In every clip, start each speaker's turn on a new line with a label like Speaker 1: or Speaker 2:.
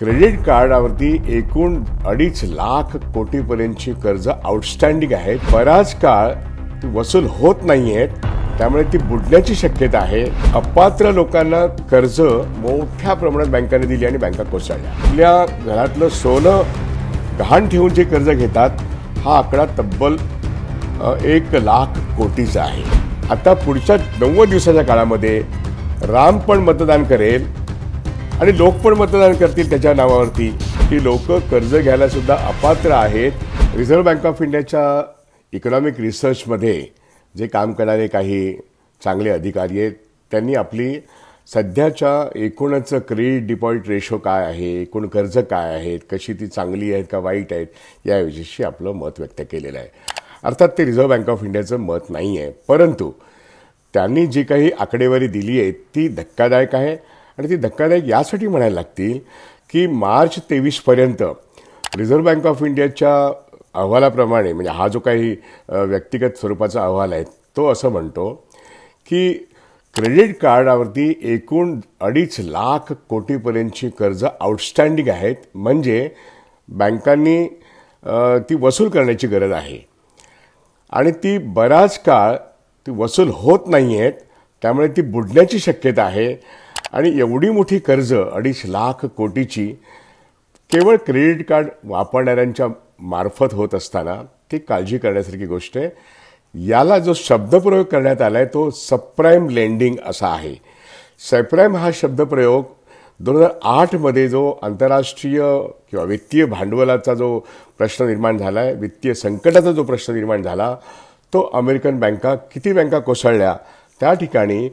Speaker 1: Credit कार्डावरती एकूण 2.5 लाख कोटीपर्यंतची कर्ज outstanding आहेत. बराच काळ ती वसूल होत नाहीयेत, त्यामुळे ती बुडण्याची शक्यता आहे. अपात्र लोकांना कर्ज मोठ्या प्रमाणात बँकांनी दिली आणि बँका कोसळल्या. आपल्या घरातलं सोनं गहाण ठेवून जे कर्ज घेतात हा आकडा तब्बल 1 लाख कोटीचा आहे. आता पुढच्या 90 दिवसाच्या काळामध्ये राम पण मतदान करेल आणि लोक पण मतदान करतील त्याच्या नावावरती. ही लोक कर्ज घ्यायला सुद्धा अपात्र आहेत. रिझर्व्ह बँक ऑफ इंडियाच्या इकॉनॉमिक रिसर्चमध्ये जे काम करणारे काही चांगले अधिकारी आहेत, त्यांनी आपली सध्याच्या एकूणच क्रेडिट डिपॉझिट रेशो काय आहे, एकूण कर्ज काय आहेत, कशी ती चांगली आहेत का वाईट आहेत, याविषयी आपलं मत व्यक्त केलेलं आहे. अर्थात ते रिझर्व्ह बँक ऑफ इंडियाचं मत नाही आहे, परंतु त्यांनी जी काही आकडेवारी दिली आहे ती धक्कादायक आहे. आणि ती धक्कादायक यासाठी म्हणायला लागतील की मार्च 23 पर्यंत रिझर्व्ह बँक ऑफ इंडियाच्या अहवालाप्रमाणे, म्हणजे हा जो काही व्यक्तिगत स्वरूपाचा अहवाल आहे तो असं म्हणतो की क्रेडिट कार्डावरती एकूण 2.5 लाख कोटीपर्यंतची कर्ज आउटस्टँडिंग आहेत. म्हणजे बँकांनी ती वसूल करण्याची गरज आहे आणि ती बराच काळ ती वसूल होत नाही आहेत, त्यामुळे ती बुडण्याची शक्यता आहे. आणि एवढी मोठी कर्ज 2.5 लाख कोटीची केवळ क्रेडिट कार्ड वापरणाऱ्यांच्या मार्फत होत असताना ती काळजी करण्यासारखी गोष्ट आहे. याला जो शब्दप्रयोग करण्यात आला आहे तो सबप्राईम लेंडिंग असा आहे. सबप्राईम हा शब्दप्रयोग 2008 मध्ये जो आंतरराष्ट्रीय किंवा वित्तीय भांडवलाचा जो प्रश्न निर्माण झाला आहे, वित्तीय संकटाचा जो प्रश्न निर्माण झाला, तो अमेरिकन बँका किती बँका कोसळल्या त्या ठिकाणी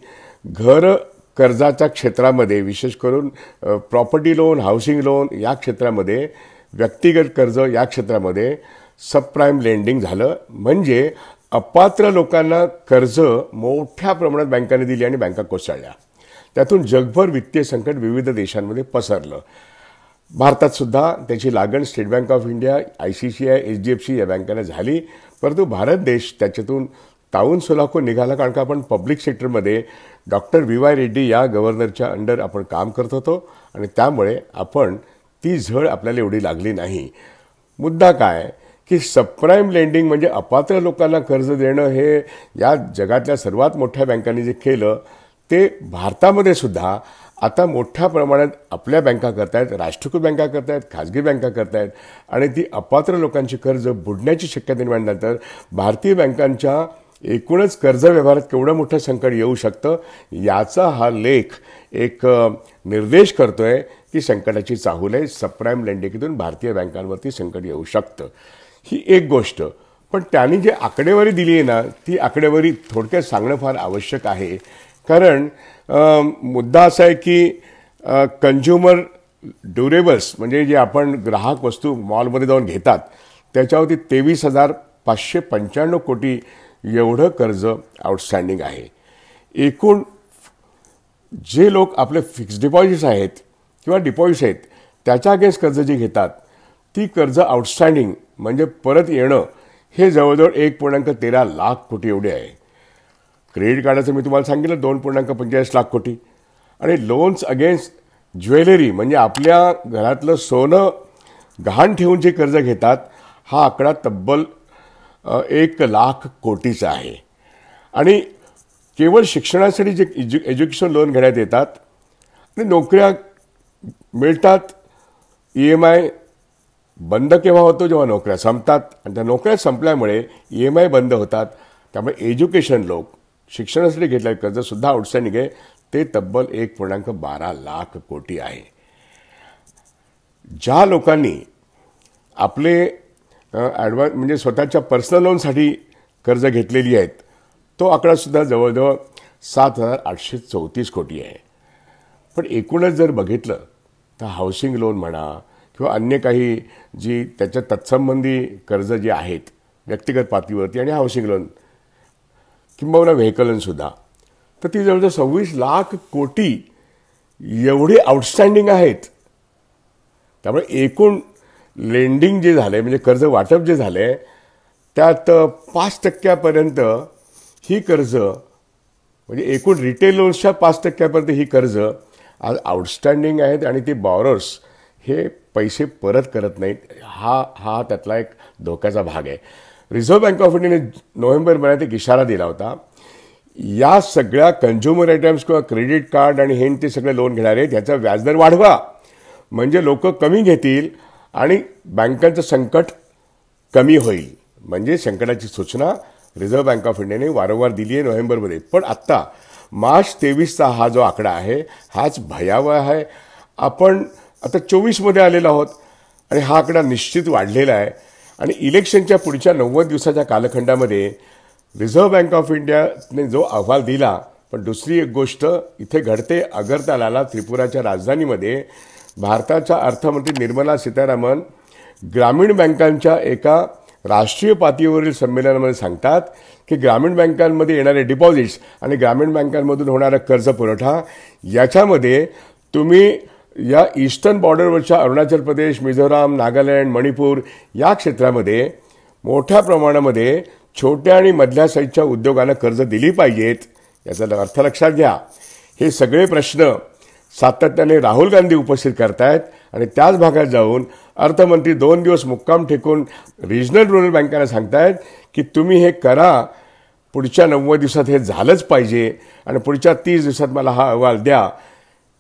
Speaker 1: घर कर्जाच्या क्षेत्रामध्ये, विशेष करून प्रॉपर्टी लोन, हाऊसिंग लोन या क्षेत्रामध्ये, व्यक्तिगत कर्ज या क्षेत्रामध्ये सबप्राईम लेंडिंग झालं. म्हणजे अपात्र लोकांना कर्ज मोठ्या प्रमाणात बँकांनी दिली आणि बँका कोसळल्या. त्यातून जगभर वित्तीय संकट विविध देशांमध्ये पसरलं. भारतात सुद्धा त्याची लागण state bank of India, ICICI, HDFC या बँकांना झाली. परंतु भारत देश त्याच्यातून तावून सुलाखून निघाला, कारण का आपण पब्लिक सेक्टरमध्ये डॉक्टर VY रेड्डी या गव्हर्नरच्या अंडर आपण काम करत होतो आणि त्यामुळे आपण ती झळ आपल्याला एवढी लागली नाही. मुद्दा काय की सबप्राईम लेंडिंग म्हणजे अपात्र लोकांना कर्ज देणं हे या जगातल्या सर्वात मोठ्या बँकांनी जे केलं ते भारतामध्ये सुद्धा आता मोठ्या प्रमाणात आपल्या बँका करतायत, राष्ट्रीयकृत बँका करतायत, खाजगी बँका करतायत. आणि ती अपात्र लोकांची कर्ज बुडण्याची शक्यता निर्माण झाल्यानंतर भारतीय बँकांच्या एकूणच कर्ज व्यवहारात केवढं मोठं संकट येऊ शकतं याचा हा लेख एक निर्देश करतोय की संकटाची चाहूल आहे. सबप्राईम लेंडिंगतून भारतीय बँकांवरती संकट येऊ शकतं. ही एक गोष्ट. पण त्यांनी जे आकडेवारी दिली आहे ना, ती आकडेवारी थोडक्यात सांगणं फार आवश्यक आहे. कारण मुद्दा असा आहे की कन्झ्युमर ड्युरेबल्स म्हणजे जे आपण ग्राहक वस्तू मॉलमध्ये जाऊन घेतात त्याच्यावरती 23,595 कोटी एवढं कर्ज आउटस्टँडिंग आहे. एकूण जे लोक आपले फिक्स्ड डिपॉझिट्स आहेत किंवा डिपॉझिट्स आहेत त्याच्या अगेन्स्ट कर्ज जे घेतात ती कर्ज आउटस्टँडिंग म्हणजे परत येणं हे जवळजवळ 1.13 लाख कोटी एवढे आहे. क्रेडिट कार्डाचं मी तुम्हाला सांगितलं 2.45 लाख कोटी. आणि लोन्स अगेन्स्ट ज्वेलरी म्हणजे आपल्या घरातलं सोनं गहाण ठेवून जे कर्ज घेतात हा आकडा तब्बल 1 लाख कोटीचा आहे. आणि केवळ शिक्षणासाठी जे एज्युकेशन लोन घेण्यात येतात आणि नोकऱ्या मिळतात, EMI बंद केव्हा होतो जेव्हा नोकऱ्या संपतात आणि त्या नोकऱ्या संपल्यामुळे EMI बंद होतात. त्यामुळे एज्युकेशन लोक शिक्षणासाठी घेतलेले कर्जसुद्धा आउटस्टँडिंग आहे ते तब्बल 1.12 लाख कोटी आहे. ज्या लोकांनी आपले ॲडव्हान्स म्हणजे स्वतःच्या पर्सनल लोनसाठी कर्ज घेतलेली आहेत तो आकडासुद्धा जवळजवळ 7,834 कोटी आहे. पण एकूणच जर बघितलं तर हाऊसिंग लोन म्हणा किंवा अन्य काही जी त्याच्या तत्संबंधी कर्ज जी आहेत व्यक्तिगत पातळीवरती आणि हाऊसिंग लोन किंबहुना व्हेकल लोनसुद्धा, तर ती जवळजवळ 26 लाख कोटी एवढी आउटस्टँडिंग आहेत. त्यामुळे एकूण लेंडिंग जे झाले म्हणजे कर्ज वाटप जे झाले त्यात 5% ही कर्ज म्हणजे एकूण रिटेल लोन्सच्या 5% ही कर्ज आज आउटस्टँडिंग आहेत आणि ती बॉरोर्स हे पैसे परत करत नाहीत. हा त्यातला एक धोक्याचा भाग आहे. रिझर्व्ह बँक ऑफ इंडियाने नोव्हेंबर महिन्यात एक इशारा दिला होता, या सगळ्या कन्झ्युमर आयटम्स किंवा क्रेडिट कार्ड आणि हे ते सगळे लोन घेणारे त्याचा व्याजदर वाढवा, म्हणजे लोक कमी घेतील आणि बँकांचं संकट कमी होईल. म्हणजे संकटाची सूचना रिझर्व्ह बँक ऑफ इंडियाने वारंवार दिली आहे नोव्हेंबरमध्ये. पण आत्ता मार्च 23चा हा जो आकडा आहे हाच भयावह आहे. आपण आता 24मध्ये आलेलो आहोत आणि हा आकडा निश्चित वाढलेला आहे. आणि इलेक्शनच्या पुढच्या 90 दिवसाच्या कालखंडामध्ये रिझर्व्ह बँक ऑफ इंडियाने जो अहवाल दिला, पण दुसरी एक गोष्ट इथे घडते. अगरतलाला, त्रिपुराच्या राजधानीमध्ये भारताच्या अर्थमंत्री निर्मला सीतारामन ग्रामीण बँकांच्या एका राष्ट्रीय पातळीवरील संमेलनामध्ये सांगतात की ग्रामीण बँकांमध्ये येणारे डिपॉझिट्स आणि ग्रामीण बँकांमधून होणारा कर्ज पुरवठा याच्यामध्ये तुम्ही या ईस्टर्न बॉर्डरवरच्या अरुणाचल प्रदेश, मिझोराम, नागालँड, मणिपूर या क्षेत्रामध्ये मोठ्या प्रमाणामध्ये छोट्या आणि मधल्या साईजच्या उद्योगांना कर्ज दिली पाहिजेत. याचा अर्थ लक्षात घ्या. हे सगळे प्रश्न सातत्याने राहुल गांधी उपस्थित करतायत आणि त्याच भागात जाऊन अर्थमंत्री 2 दिवस मुक्काम ठेकून रिजनल रुरल बँकांना सांगतायत की तुम्ही हे करा, पुढच्या 90 दिवसात हे झालंच पाहिजे आणि पुढच्या 30 दिवसात मला हा अहवाल द्या.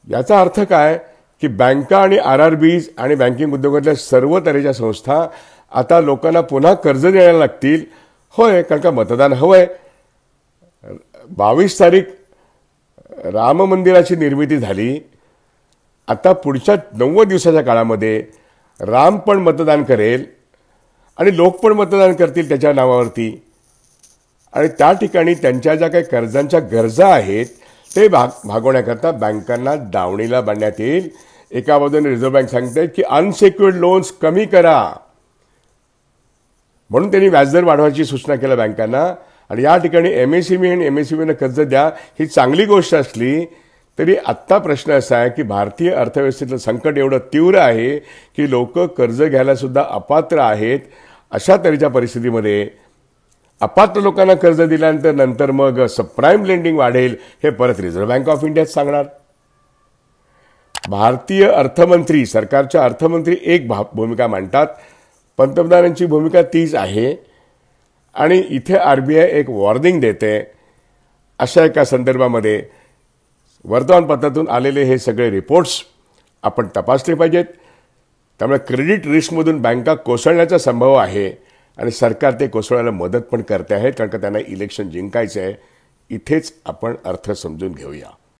Speaker 1: याचा अर्थ काय की बँका आणि RRBs आणि बँकिंग उद्योगातल्या सर्व तऱ्हेच्या संस्था आता लोकांना पुन्हा कर्ज द्यायला लागतील. होय, कारण का मतदान हवंय. 22 तारीख राम मंदिराची निर्मिती झाली. आता पुढच्या 90 दिवसाच्या काळामध्ये राम पण मतदान करेल आणि लोक पण मतदान करतील त्याच्या नावावरती. आणि त्या ठिकाणी त्यांच्या ज्या काही कर्जांच्या गरजा आहेत ते भागवण्याकरता बँकांना दावणीला बांधण्यात येईल. एका बाजूने रिझर्व्ह बँक सांगते की अनसेक्युअर्ड लोन्स कमी करा, म्हणून त्यांनी व्याजदर वाढवायची सूचना केल्या बँकांना. आणि या ठिकाणी MSME आणि MSMEना कर्ज द्या ही चांगली गोष्ट असली तरी आत्ता प्रश्न असा आहे की भारतीय अर्थव्यवस्थेतलं संकट एवढं तीव्र आहे की लोक कर्ज घ्यायला सुद्धा अपात्र आहेत. अशा तऱ्हेच्या परिस्थितीमध्ये अपात्र लोकांना कर्ज दिल्यानंतर नंतर मग सबप्राईम लेंडिंग वाढेल हे परत रिझर्व्ह बँक ऑफ इंडियाच सांगणार. भारतीय अर्थमंत्री, सरकारच्या अर्थमंत्री एक भूमिका मांडतात, पंतप्रधानांची भूमिका तीच आहे. आणि इथे RBI एक वॉर्निंग देते. अशा एका संदर्भामध्ये वर्तमानपत्रातून आलेले हे सगळे रिपोर्ट्स आपण तपासले पाहिजेत. त्यामुळे क्रेडिट रिस्कमधून बँका कोसळण्याचा संभव आहे आणि सरकार ते कोसळायला मदत पण करते आहे, कारण का त्यांना इलेक्शन जिंकायचं आहे. इथेच आपण अर्थ समजून घेऊया.